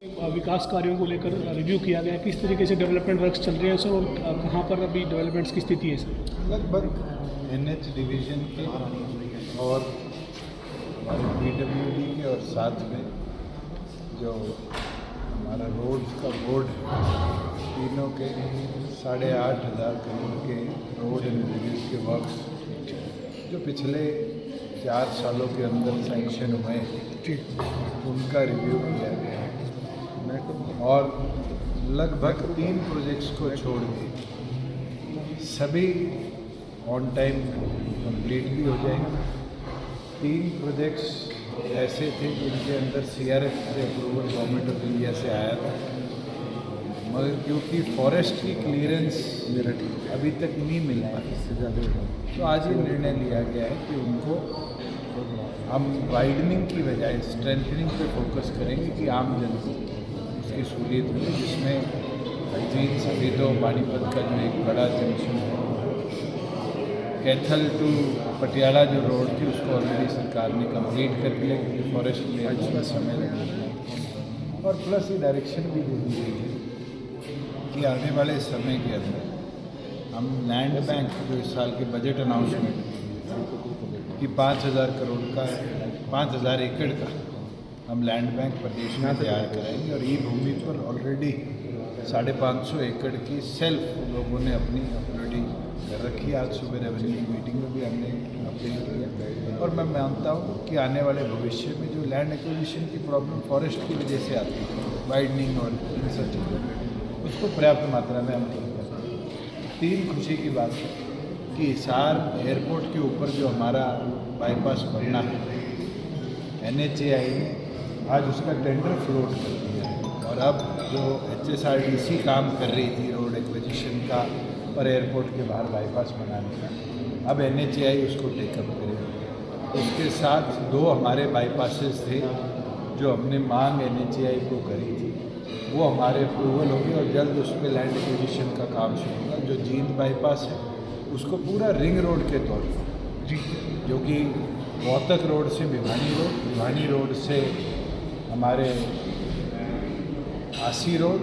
विकास कार्यों को लेकर रिव्यू किया गया, किस तरीके से डेवलपमेंट वर्क्स चल रहे हैं सर, और कहाँ पर अभी डेवलपमेंट्स की स्थिति है सर? लगभग एनएच डिवीज़न के और पीडब्ल्यूडी के और साथ में जो हमारा रोड्स का बोर्ड है, तीनों के 8,500 करोड़ के रोड एंड ब्रिजेस के वर्क्स जो पिछले 4 सालों के अंदर सैंक्शन हुए उनका रिव्यू किया गया है और लगभग 3 प्रोजेक्ट्स को छोड़ के सभी ऑन टाइम कंप्लीट भी हो जाएंगे। 3 प्रोजेक्ट्स ऐसे थे जिनके अंदर सीआरएफ से अप्रूवल गवर्नमेंट ऑफ इंडिया से आया था, मगर क्योंकि फॉरेस्ट की क्लियरेंस अभी तक नहीं मिल पाई, तो आज ये निर्णय लिया गया है कि उनको हम वाइडनिंग की बजाय स्ट्रेंथनिंग पे फोकस करेंगे कि आम जन को उसकी सहूलियत मिले, जिसमें 3 सफेदों पानीपत का जो एक बड़ा जंक्शन है, कैथल टू पटियाला जो रोड थी उसको ऑलरेडी सरकार ने कंप्लीट कर दिया क्योंकि फॉरेस्ट क्लियरेंस का समय लगेगा, और प्लस ये डायरेक्शन भी दे दी गई है कि आने वाले समय के अंदर हम लैंड बैंक जो इस साल के बजट अनाउंसमेंट कि 5,000 करोड़ का 5,000 एकड़ का हम लैंड बैंक प्रदेश में तैयार कराएंगे, और ये भूमि पर ऑलरेडी 550 एकड़ की सेल्फ लोगों ने अपनी अपलोडिंग कर रखी है। आज सुबह रेवेन्यू की मीटिंग में भी हमने अपडेट किया, और मैं मानता हूँ कि आने वाले भविष्य में जो लैंड एक्विजिशन की प्रॉब्लम फॉरेस्ट की वजह से आती है, वाइडनिंग और इन सब चीज़ों में, उसको पर्याप्त मात्रा में हम ठीक करें। 3 खुशी की बात है कि हिसार एयरपोर्ट के ऊपर जो हमारा बाईपास बनना है, NHAI ने आज उसका टेंडर फ्लोट कर दिया है, और अब जो HSRDC काम कर रही थी रोड एक्विजिशन का और एयरपोर्ट के बाहर बाईपास बनाने का, अब NHAI उसको टेकअप करेगा। उसके साथ 2 हमारे बाईपासेस थे जो हमने मांग NHAI को करी थी, वो हमारे अप्रूवल हो गए और जल्द उस पर लैंड एक्विजिशन का काम शुरू होगा। जो जींद बाईपास है उसको पूरा रिंग रोड के तौर पर, जो कि रोहतक रोड से भिवानी रोड से हमारे आसी रोड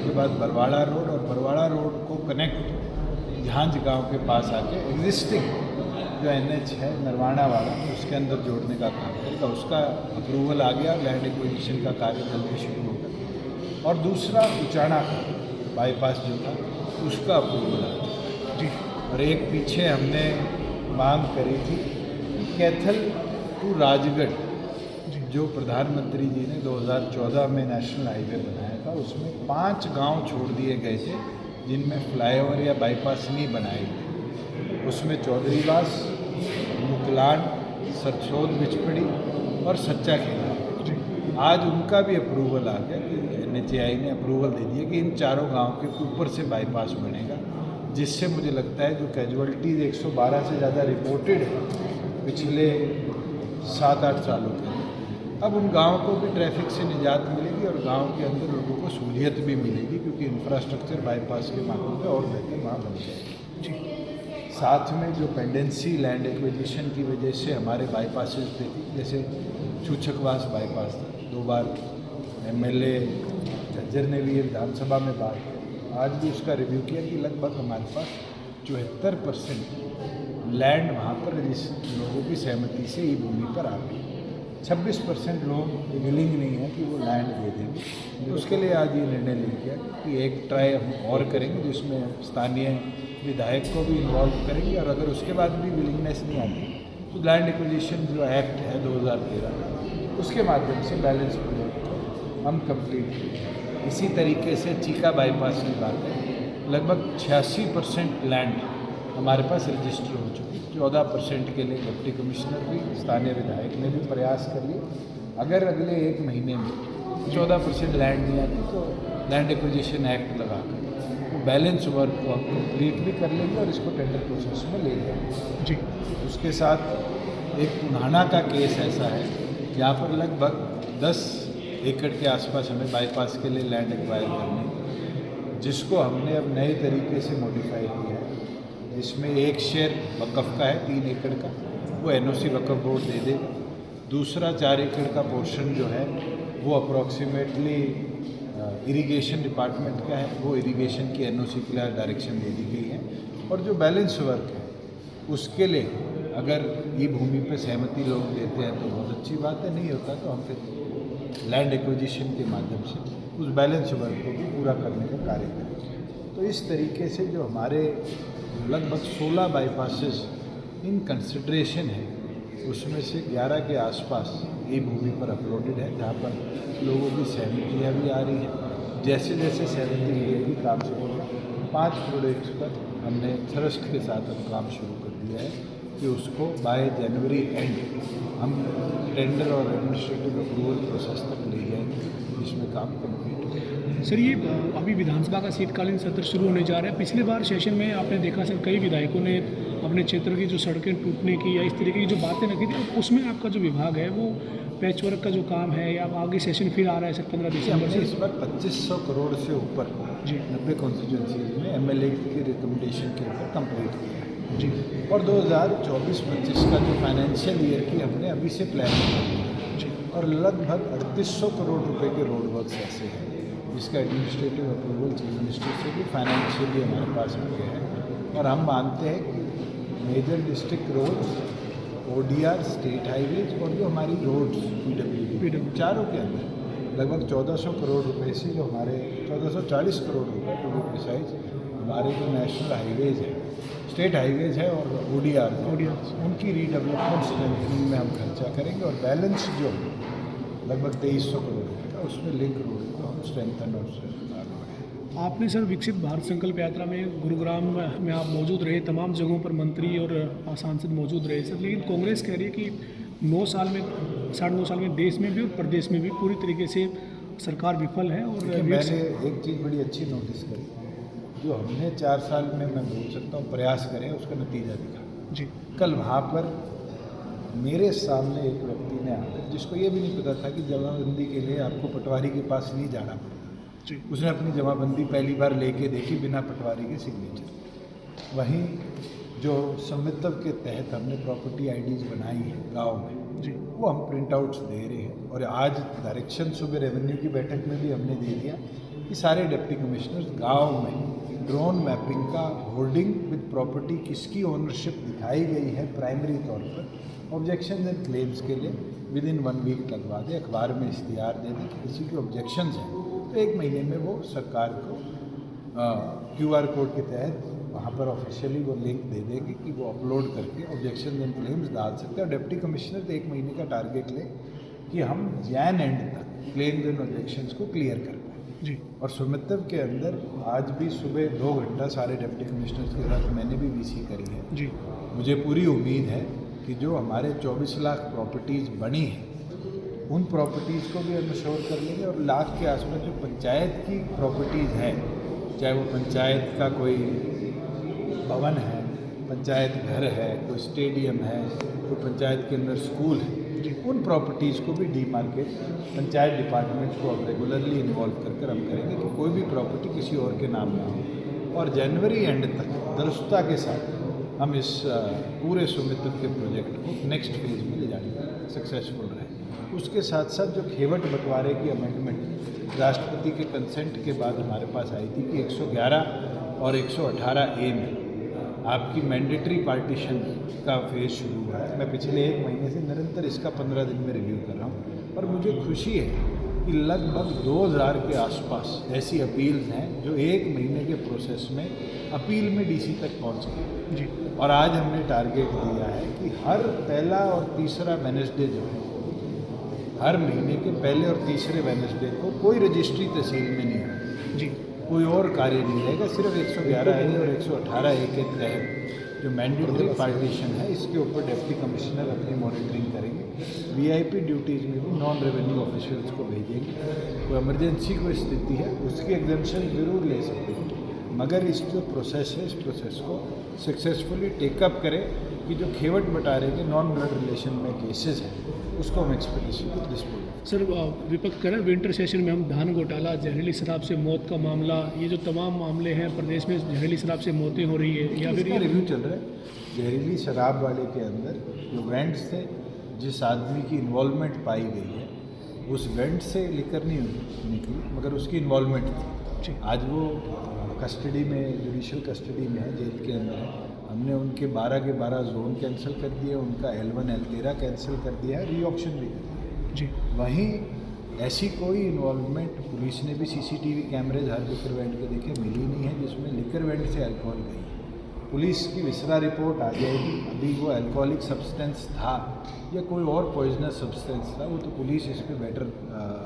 के बाद बरवाड़ा रोड, और बरवाड़ा रोड को कनेक्ट झांझ गांव के पास आके एग्जिस्टिंग जो NH है नरवाना वाला, उसके अंदर जोड़ने का काम करेगा। उसका अप्रूवल आ गया, लैंड एक्विजिशन का कार्य जल्दी शुरू होगा। और दूसरा उचाना बाईपास जो था उसका अप्रूवल आ गया जी। और एक पीछे हमने मांग करी थी कैथल टू राजगढ़, जो प्रधानमंत्री जी ने 2014 में नेशनल हाईवे बनाया था, उसमें 5 गांव छोड़ दिए गए थे जिनमें फ्लाईओवर या बाईपास नहीं बनाए गए। उसमें चौधरीवास, मुकलान, सरसोद बिचपड़ी और सच्चा खेला। आज उनका भी अप्रूवल आ गया कि NHAI ने अप्रूवल दे दिया कि इन 4 गांव के ऊपर से बाईपास बनेगा, जिससे मुझे लगता है जो कैजुअलिटीज़ 112 से ज़्यादा रिपोर्टेड है पिछले 7-8 सालों के, अब उन गाँव को भी ट्रैफिक से निजात मिलेगी और गाँव के अंदर लोगों को सहूलियत भी मिलेगी, क्योंकि इंफ्रास्ट्रक्चर बाईपास के माध्यम से और बेहतर वहाँ बन जाएगी। साथ में जो पेंडेंसी लैंड एक्विजिशन की वजह से हमारे बाईपासेस पे थी, जैसे छूछकवास बाईपास था, 2 बार MLA झज्जर ने भी ये विधानसभा में बात की, आज भी उसका रिव्यू किया कि लगभग हमारे पास 74% लैंड वहाँ पर लोगों की सहमति से ये भूमि पर आ गई। 26% लोग विलिंग नहीं है कि वो लैंड दे देंगे, तो उसके लिए आज ये निर्णय लिया गया कि एक ट्राई हम और करेंगे, जिसमें स्थानीय विधायक को भी इन्वॉल्व करेंगे, और अगर उसके बाद भी विलिंगनेस नहीं आती तो लैंड एक्विजिशन जो एक्ट है 2013 उसके माध्यम से बैलेंस प्रोजेक्ट हम कंप्लीट करेंगे। इसी तरीके से चीका बाईपास की बात है, लगभग 86% लैंड हमारे पास रजिस्टर हो चुकी, 14% के लिए डिप्टी कमिश्नर भी, स्थानीय विधायक ने भी प्रयास कर लिए। अगर अगले 1 महीने में 14% लैंड नहीं आती तो लैंड एक्विजिशन एक्ट लगाकर वो बैलेंस वर्क को हम कंप्लीट भी कर लेंगे और इसको टेंडर प्रोसेस में ले जाएंगे जी। उसके साथ एक पुनाना का केस ऐसा है जहाँ पर लगभग 10 एकड़ के आसपास हमें बाईपास के लिए लैंड एक्वायर करनी, जिसको हमने अब नए तरीके से मॉडिफाई किया है, जिसमें एक शेयर वक़्फ़ का है 3 एकड़ का, वो NOC वक़्फ़ बोर्ड दे देगा। दूसरा 4 एकड़ का पोर्शन जो है वो अप्रॉक्सीमेटली इरिगेशन डिपार्टमेंट का है, वो इरिगेशन की एनओसी के लिए डायरेक्शन दे दी गई है। और जो बैलेंस वर्क है उसके लिए अगर ई भूमि पे सहमति लोग देते हैं तो बहुत अच्छी बात है, नहीं होता तो हम फिर लैंड एक्विजिशन के माध्यम से उस बैलेंस वर्क को भी पूरा करने का कार्य करेंगे। तो इस तरीके से जो हमारे लगभग 16 बाईपासेस इन कंसिड्रेशन है उसमें से 11 के आसपास ई भूमि पर अपलोडेड है, जहाँ पर लोगों की सहमतियाँ भी आ रही हैं। जैसे जैसे सहमति मिलेगी काम शुरू होगा। 5 प्रोजेक्ट्स पर हमने थ्रस्ट के साथ अब काम शुरू कर दिया है कि उसको बाय जनवरी एंड हम टेंडर और एडमिनिस्ट्रेटिव अप्रूवल प्रोसेस तक ले जाएंगे, जिसमें काम कंप्लीट हो। सर ये अभी विधानसभा का शीतकालीन सत्र शुरू होने जा रहा है। पिछले बार सेशन में आपने देखा सर कई विधायकों ने अपने क्षेत्र की जो सड़कें टूटने की या इस तरीके की जो बातें रखी थी, उसमें आपका जो विभाग है वो पैचवर्क का जो काम है या आगे सेशन फिर आ रहा है सर 15 दिसंबर से? इस बार 2500 करोड़ से ऊपर जी 90 कॉन्स्टिट्यूंसीज में एमएलए की रिकमेंडेशन के ऊपर कंप्लीट किया है जी। और 2024-25 का जो फाइनेंशियल ईयर की हमने अभी से प्लान किया जी और लगभग 3800 करोड़ रुपए के रोड वर्क्स ऐसे हैं जिसका एडमिनिस्ट्रेटिव अप्रूवल चीफ मिनिस्टर से भी फाइनेंशियली हमारे पास आ गया है। और हम मानते हैं कि major district roads, ODR, state highways और जो हमारी रोड्स पीडब्ल्यू चारों के अंदर लगभग 1400 करोड़ रुपए से जो हमारे 1440 करोड़ रुपए टू बी प्रिसाइज हमारे जो नेशनल हाईवेज है, स्टेट हाईवेज है और ओडीआर उनकी रीडेवलपमेंट स्ट्रेंथनिंग में हम खर्चा करेंगे। और बैलेंस जो लगभग 2300 करोड़ रुपये का उसमें लिंक रोड को हम स्ट्रेंथन और आपने सर विकसित भारत संकल्प यात्रा में गुरुग्राम में आप मौजूद रहे, तमाम जगहों पर मंत्री और सांसद मौजूद रहे सर, लेकिन कांग्रेस कह रही है कि 9 साल में 9.5 साल में देश में भी और प्रदेश में भी पूरी तरीके से सरकार विफल है। और मैंने एक चीज़ बड़ी अच्छी नोटिस करी, जो हमने 4 साल में मैं बोल सकता हूँ प्रयास करें उसका नतीजा दिखा जी। कल वहाँ पर मेरे सामने एक व्यक्ति ने आकर, जिसको ये भी नहीं पता था कि जमाबंदी के लिए आपको पटवारी के पास नहीं जाना पड़ता जी, उसने अपनी जमाबंदी पहली बार लेके देखी बिना पटवारी के सिग्नेचर। वहीं जो स्वामित्व के तहत हमने प्रॉपर्टी आईडीज बनाई है गांव में जी, वो हम प्रिंट आउट्स दे रहे हैं। और आज डायरेक्शन सुबह रेवेन्यू की बैठक में भी हमने दे दिया कि सारे डिप्टी कमिश्नर्स गांव में ड्रोन मैपिंग का होल्डिंग विद प्रॉपर्टी किसकी ओनरशिप दिखाई गई है प्राइमरी तौर पर, ऑब्जेक्शन एंड क्लेम्स के लिए विद इन 1 वीक लगवा दे, अखबार में इश्तिहार दे दें कि किसी के ऑब्जेक्शंस हैं तो 1 महीने में वो सरकार को QR कोड के तहत वहाँ पर ऑफिशियली वो लिंक दे देगी कि वो अपलोड करके ऑब्जेक्शन एंड क्लेम्स डाल सकते हैं। और डिप्टी कमिश्नर तो 1 महीने का टारगेट ले कि हम जैन एंड तक क्लेम्स एंड ऑब्जेक्शंस को क्लियर कर पाए जी। और स्वामित्व के अंदर आज भी सुबह 2 घंटा सारे डिप्टी कमिश्नर्स के साथ मैंने भी VC करी है जी। मुझे पूरी उम्मीद है कि जो हमारे 24 लाख प्रॉपर्टीज़ बनी हैं उन प्रॉपर्टीज़ को भी हम श्योर कर लेंगे। और लाख के आसपास जो पंचायत की प्रॉपर्टीज़ हैं, चाहे वो पंचायत का कोई भवन है, पंचायत घर है, कोई स्टेडियम है, कोई पंचायत के अंदर स्कूल है, उन प्रॉपर्टीज़ को भी डीमार्केट पंचायत डिपार्टमेंट को अब रेगुलरली इन्वॉल्व कर हम करेंगे कि कोई भी प्रॉपर्टी किसी और के नाम ना हो। और जनवरी एंड तक दुरुस्ता के साथ हम इस पूरे स्वामित्व के प्रोजेक्ट को नेक्स्ट फेज में ले जाने में सक्सेसफुल रहे। उसके साथ साथ जो खेवट बंटवारे की अमेंडमेंट राष्ट्रपति के कंसेंट के बाद हमारे पास आई थी कि 111 और 118A में आपकी मैंडेटरी पार्टीशन का फेज शुरू हुआ है। मैं पिछले 1 महीने से निरंतर इसका 15 दिन में रिव्यू कर रहा हूँ और मुझे खुशी है कि लगभग 2000 के आसपास ऐसी अपील्स हैं जो 1 महीने के प्रोसेस में अपील में DC तक पहुँच गई जी। और आज हमने टारगेट दिया है कि हर पहला और तीसरा वेडनेसडे जो है, हर महीने के पहले और तीसरे वेडनेसडे को कोई रजिस्ट्री तहसील में नहीं है जी, कोई और कार्य नहीं रहेगा, सिर्फ 111A और 118A के तहत जो मैंडेटरी पार्टीशन है इसके ऊपर डिप्टी कमिश्नर अपनी मॉनिटरिंग करेंगे। VIP ड्यूटीज़ में भी नॉन रेवेन्यू ऑफिशियल्स को भेजेंगे। कोई इमरजेंसी कोई स्थिति है उसकी एग्जम्पशन ज़रूर ले सकते हैं, मगर इस जो प्रोसेस है इस प्रोसेस को सक्सेसफुली टेकअप करें कि जो खेवट बटारे के नॉन ब्लड रिलेशन में केसेस हैं उसको हम एक्सपेडिशनली डिस्पोज। सर विपक्ष करें विंटर सेशन में हम धान घोटाला, जहरीली शराब से मौत का मामला, ये जो तमाम मामले हैं प्रदेश में जहरीली शराब से मौतें हो रही है या फिर रिव्यू चल रहा है। जहरीली शराब वाले के अंदर जो ब्रांड्स थे, जिस आदमी की इन्वॉल्वमेंट पाई गई है उस वेंट से लिकर नहीं निकली, मगर उसकी इन्वॉल्वमेंट थी। जी आज वो कस्टडी में, जुडिशल कस्टडी में है, जेल के अंदर है। हमने उनके 12 के 12 जोन कैंसिल कर दिए, उनका L1 L13 कैंसिल कर दिया है, री ऑप्शन भी कर दिया। जी वहीं ऐसी कोई इन्वॉल्वमेंट पुलिस ने भी सीसीटीवी कैमरेज हर लिकर वेंट के देखे मिली नहीं है जिसमें लिकर वेंट से अल्कोहल गई। पुलिस की विसरा रिपोर्ट आ जाएगी, अभी वो अल्कोहलिक सब्सटेंस था या कोई और पॉइजनस सब्सटेंस था, वो तो पुलिस इस पर बेटर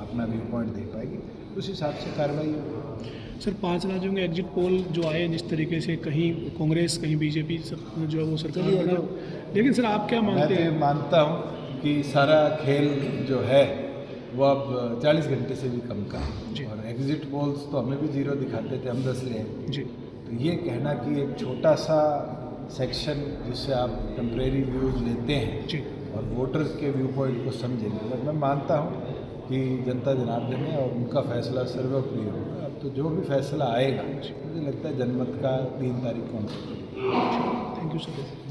अपना व्यू पॉइंट दे पाएगी, उस हिसाब से कार्रवाई होगी। सर 5 राज्यों के एग्जिट पोल जो आए जिस तरीके से कहीं कांग्रेस कहीं बीजेपी जो है वो सरकार चलिए, बना, लेकिन सर आप क्या मैं मानते तो ये हैं? मानता हूँ कि सारा खेल जो है वो अब 40 घंटे से भी कम का जी। है, और एग्जिट पोल्स तो हमें भी 0 दिखाते थे, हम 10 रहे हैं। जी तो ये कहना कि एक छोटा सा सेक्शन जिससे आप टेम्परेरी व्यूज़ लेते हैं जी और वोटर्स के व्यू पॉइंट को समझेंगे, पर मैं मानता हूँ कि जनता जनार्दन है और उनका फैसला सर्वप्रिय होगा। अब तो जो भी फैसला आएगा, मुझे लगता है जनमत का 3 तारीख को। Thank you sir.